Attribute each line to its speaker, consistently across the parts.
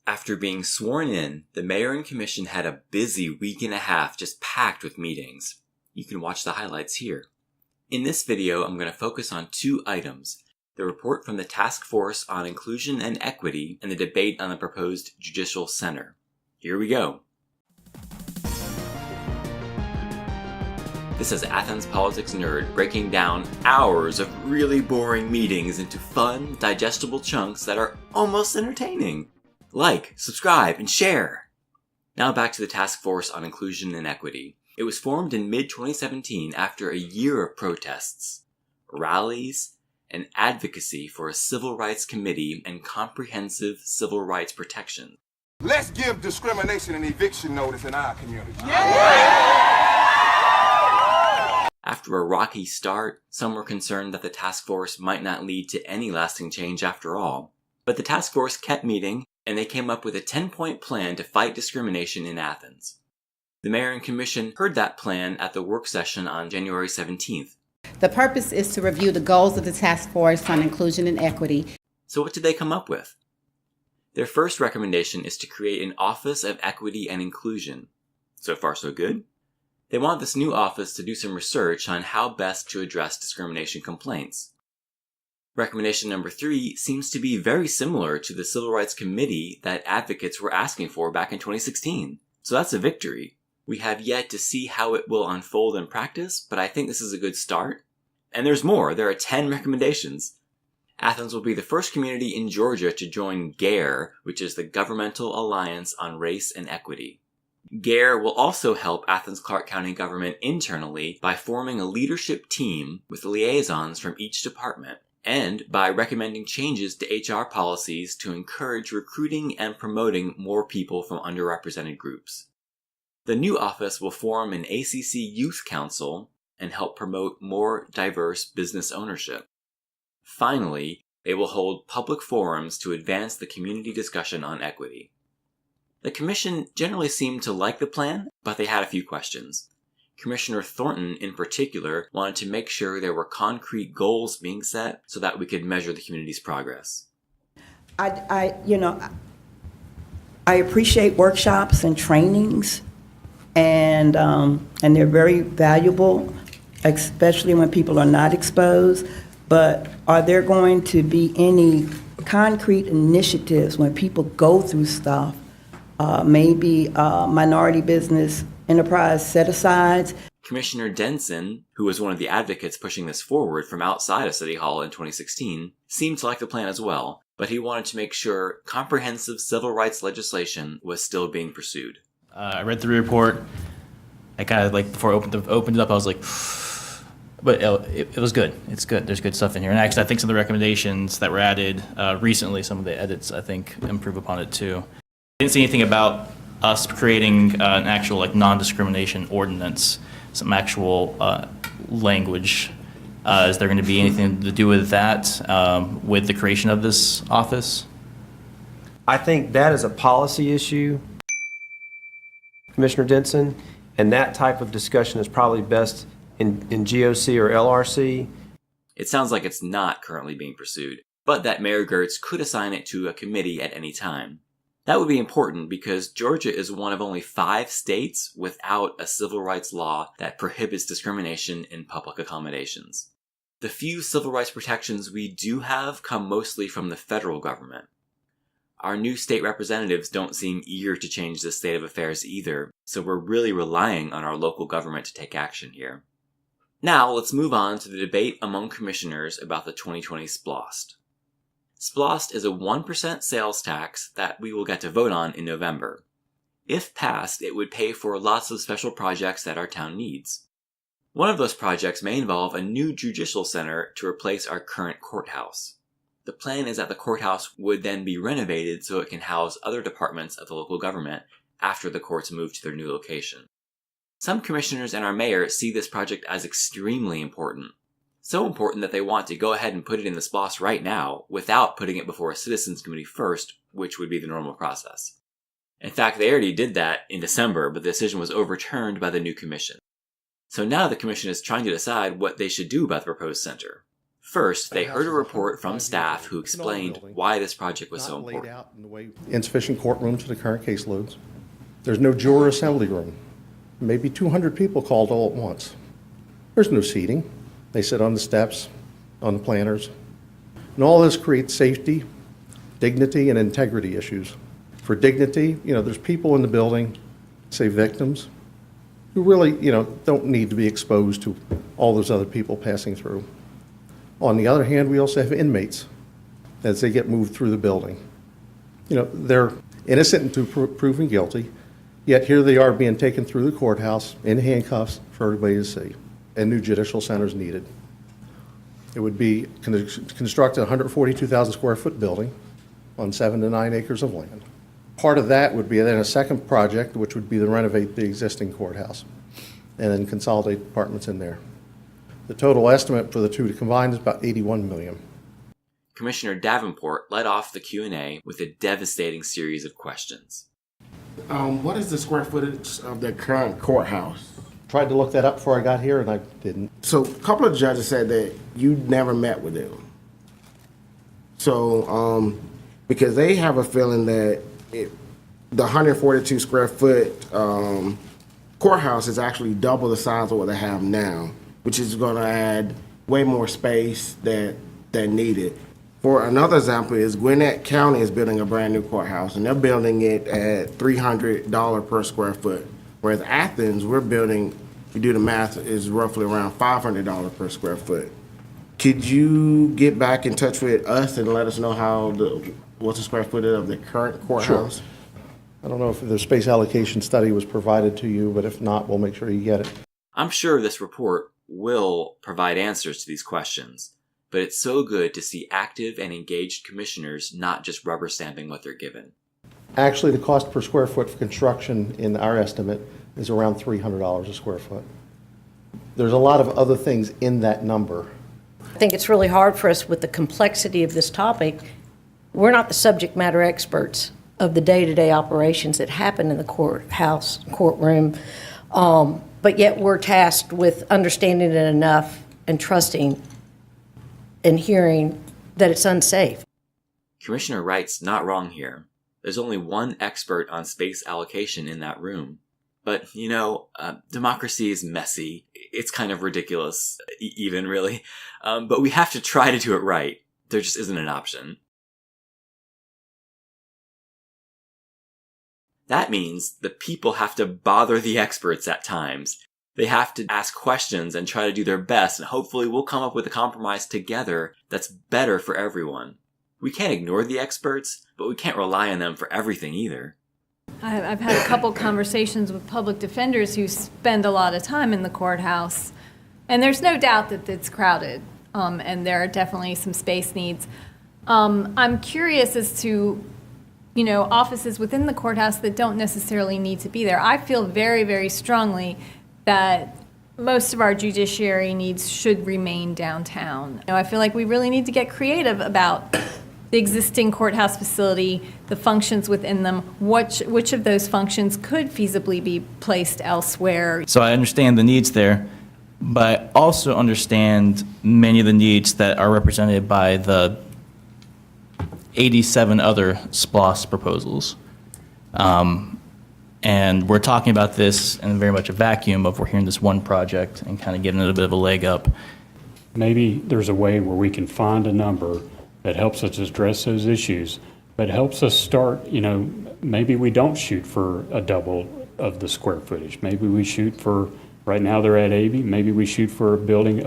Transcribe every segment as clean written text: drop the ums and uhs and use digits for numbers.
Speaker 1: After being sworn in, the mayor and commission had a busy week and a half just packed with meetings. You can watch the highlights here. In this video, I'm going to focus on two items: the report from the Task Force on Inclusion and Equity and the debate on the proposed Judicial Center. Here we go. This is Athens Politics Nerd breaking down hours of really boring meetings into fun, digestible chunks that are almost entertaining. Like, subscribe, and share! Now back to the Task Force on Inclusion and Equity. It was formed in mid-2017 after a year of protests, rallies, and advocacy for a civil rights committee and comprehensive civil rights protection.
Speaker 2: Let's give discrimination and eviction notice in our community.
Speaker 1: After a rocky start, some were concerned that the task force might not lead to any lasting change after all. But the task force kept meeting, and they came up with a 10-point plan to fight discrimination in Athens. The mayor and commission heard that plan at the work session on January 17th.
Speaker 3: The purpose is to review the goals of the Task Force on Inclusion and Equity.
Speaker 1: So what did they come up with? Their first recommendation is to create an Office of Equity and Inclusion. So far, so good. They want this new office to do some research on how best to address discrimination complaints. Recommendation number 3 seems to be very similar to the Civil Rights Committee that advocates were asking for back in 2016. So that's a victory. We have yet to see how it will unfold in practice, but I think this is a good start. And there's more. There are 10 recommendations. Athens will be the first community in Georgia to join GARE, which is the Governmental Alliance on Race and Equity. GARE will also help Athens-Clarke County government internally by forming a leadership team with liaisons from each department, and by recommending changes to HR policies to encourage recruiting and promoting more people from underrepresented groups. The new office will form an ACC Youth Council and help promote more diverse business ownership. Finally, they will hold public forums to advance the community discussion on equity. The commission generally seemed to like the plan, but they had a few questions. Commissioner Thornton, in particular, wanted to make sure there were concrete goals being set so that we could measure the community's progress.
Speaker 4: I appreciate workshops and trainings, and they're very valuable, especially when people are not exposed. But are there going to be any concrete initiatives when people go through stuff? Maybe minority business enterprise set-asides.
Speaker 1: Commissioner Denson, who was one of the advocates pushing this forward from outside of City Hall in 2016, seemed to like the plan as well, but he wanted to make sure comprehensive civil rights legislation was still being pursued.
Speaker 5: I read through the report. I kind of, before I opened it up, I was like, but it was good. It's good. There's good stuff in here. And actually, I think some of the recommendations that were added recently, some of the edits, I think, improve upon it too. I didn't see anything about us creating an actual non-discrimination ordinance, some actual language. Is there going to be anything to do with that, with the creation of this office?
Speaker 6: I think that is a policy issue, Commissioner Denson, and that type of discussion is probably best in GOC or LRC.
Speaker 1: It sounds like it's not currently being pursued, but that Mayor Gertz could assign it to a committee at any time. That would be important because Georgia is one of only 5 states without a civil rights law that prohibits discrimination in public accommodations. The few civil rights protections we do have come mostly from the federal government. Our new state representatives don't seem eager to change this state of affairs either, so we're really relying on our local government to take action here. Now let's move on to the debate among commissioners about the 2020 SPLOST. SPLOST is a 1% sales tax that we will get to vote on in November. If passed, it would pay for lots of special projects that our town needs. One of those projects may involve a new judicial center to replace our current courthouse. The plan is that the courthouse would then be renovated so it can house other departments of the local government after the courts move to their new location. Some commissioners and our mayor see this project as extremely important. So important that they want to go ahead and put it in the SPLOST right now without putting it before a citizens committee first, which would be the normal process. In fact, they already did that in December, but the decision was overturned by the new commission. So now the commission is trying to decide what they should do about the proposed center. First, they heard a report from staff who explained why this project was so important.
Speaker 7: Insufficient courtrooms for the current caseloads. There's no juror assembly room. Maybe 200 people called all at once. There's no seating. They sit on the steps, on the planters. And all this creates safety, dignity, and integrity issues. For dignity, there's people in the building, say victims, who really, don't need to be exposed to all those other people passing through. On the other hand, we also have inmates as they get moved through the building. They're innocent until proven guilty, yet here they are being taken through the courthouse in handcuffs for everybody to see, and new judicial centers needed. It would be construct a 142,000 square foot building on 7 to 9 acres of land. Part of that would be then a second project, which would be to renovate the existing courthouse and then consolidate departments in there. The total estimate for the two to combine is about $81 million.
Speaker 1: Commissioner Davenport led off the Q&A with a devastating series of questions.
Speaker 8: What is the square footage of the current courthouse?
Speaker 7: Tried to look that up before I got here, and I didn't.
Speaker 8: So a couple of judges said that you never met with them. So, because they have a feeling that the 142 square foot courthouse is actually double the size of what they have now, which is going to add way more space than needed. For another example is Gwinnett County is building a brand new courthouse, and they're building it at $300 per square foot. Whereas Athens, we're building, if you do the math, is roughly around $500 per square foot. Could you get back in touch with us and let us know what's the square footage of the current courthouse?
Speaker 7: Sure. I don't know if the space allocation study was provided to you, but if not, we'll make sure you get it.
Speaker 1: I'm sure this report will provide answers to these questions, but it's so good to see active and engaged commissioners not just rubber stamping what they're given.
Speaker 7: Actually, the cost per square foot for construction in our estimate is around $300 a square foot. There's a lot of other things in that number.
Speaker 9: I think it's really hard for us with the complexity of this topic. We're not the subject matter experts of the day-to-day operations that happen in the courtroom, but yet we're tasked with understanding it enough and trusting and hearing that it's unsafe.
Speaker 1: Commissioner Wright's not wrong here. There's only one expert on space allocation in that room. But, democracy is messy. It's kind of ridiculous, even, really. But we have to try to do it right. There just isn't an option. That means the people have to bother the experts at times. They have to ask questions and try to do their best, and hopefully we'll come up with a compromise together that's better for everyone. We can't ignore the experts, but we can't rely on them for everything either.
Speaker 10: I've had a couple conversations with public defenders who spend a lot of time in the courthouse, and there's no doubt that it's crowded, and there are definitely some space needs. I'm curious as to, offices within the courthouse that don't necessarily need to be there. I feel very, very strongly that most of our judiciary needs should remain downtown. I feel like we really need to get creative about the existing courthouse facility, the functions within them, which of those functions could feasibly be placed elsewhere.
Speaker 5: So I understand the needs there, but I also understand many of the needs that are represented by the 87 other SPLOST proposals. And we're talking about this in very much a vacuum of we're hearing this one project and kind of giving it a bit of a leg up.
Speaker 11: Maybe there's a way where we can find a number that helps us address those issues, but helps us start, maybe we don't shoot for a double of the square footage. Maybe we shoot for, right now they're at 80, maybe we shoot for a building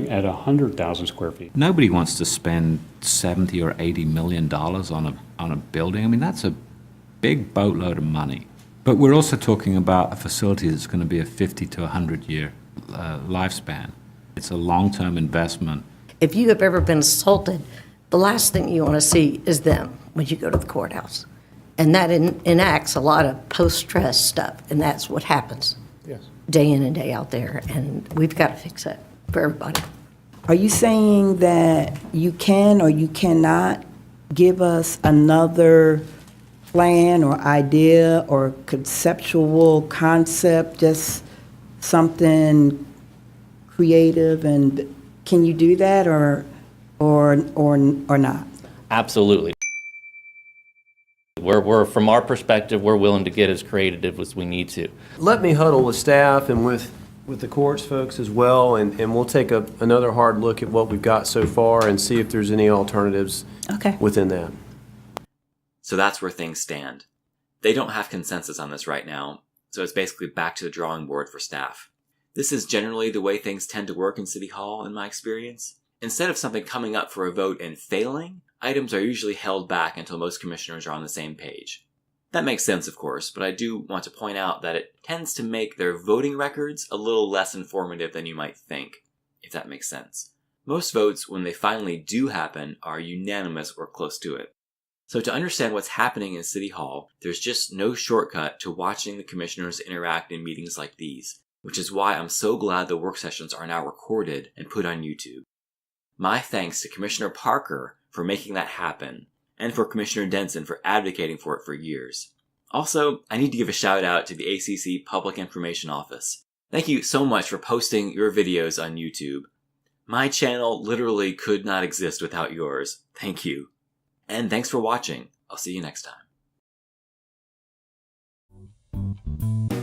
Speaker 11: at 100,000 square feet.
Speaker 12: Nobody wants to spend 70 or 80 million dollars on a building. I mean, that's a big boatload of money. But we're also talking about a facility that's going to be a 50 to 100 year lifespan. It's a long-term investment.
Speaker 9: If you have ever been assaulted, the last thing you want to see is them when you go to the courthouse. And that enacts a lot of post-stress stuff, and that's what happens.
Speaker 7: Yes.
Speaker 9: Day in and day out there, and we've got to fix that for everybody.
Speaker 4: Are you saying that you can or you cannot give us another plan or idea or conceptual concept, just something creative, and can you do that, or or not?
Speaker 13: Absolutely. We're from our perspective, we're willing to get as creative as we need to.
Speaker 6: Let me huddle with staff and with the courts folks as well, and we'll take another hard look at what we've got so far and see if there's any alternatives within that.
Speaker 1: So that's where things stand. They don't have consensus on this right now, so it's basically back to the drawing board for staff. This is generally the way things tend to work in City Hall, in my experience. Instead of something coming up for a vote and failing, items are usually held back until most commissioners are on the same page. That makes sense, of course, but I do want to point out that it tends to make their voting records a little less informative than you might think, if that makes sense. Most votes, when they finally do happen, are unanimous or close to it. So to understand what's happening in City Hall, there's just no shortcut to watching the commissioners interact in meetings like these, which is why I'm so glad the work sessions are now recorded and put on YouTube. My thanks to Commissioner Parker for making that happen, and for Commissioner Denson for advocating for it for years. Also, I need to give a shout out to the ACC Public Information Office. Thank you so much for posting your videos on YouTube. My channel literally could not exist without yours. Thank you. And thanks for watching. I'll see you next time.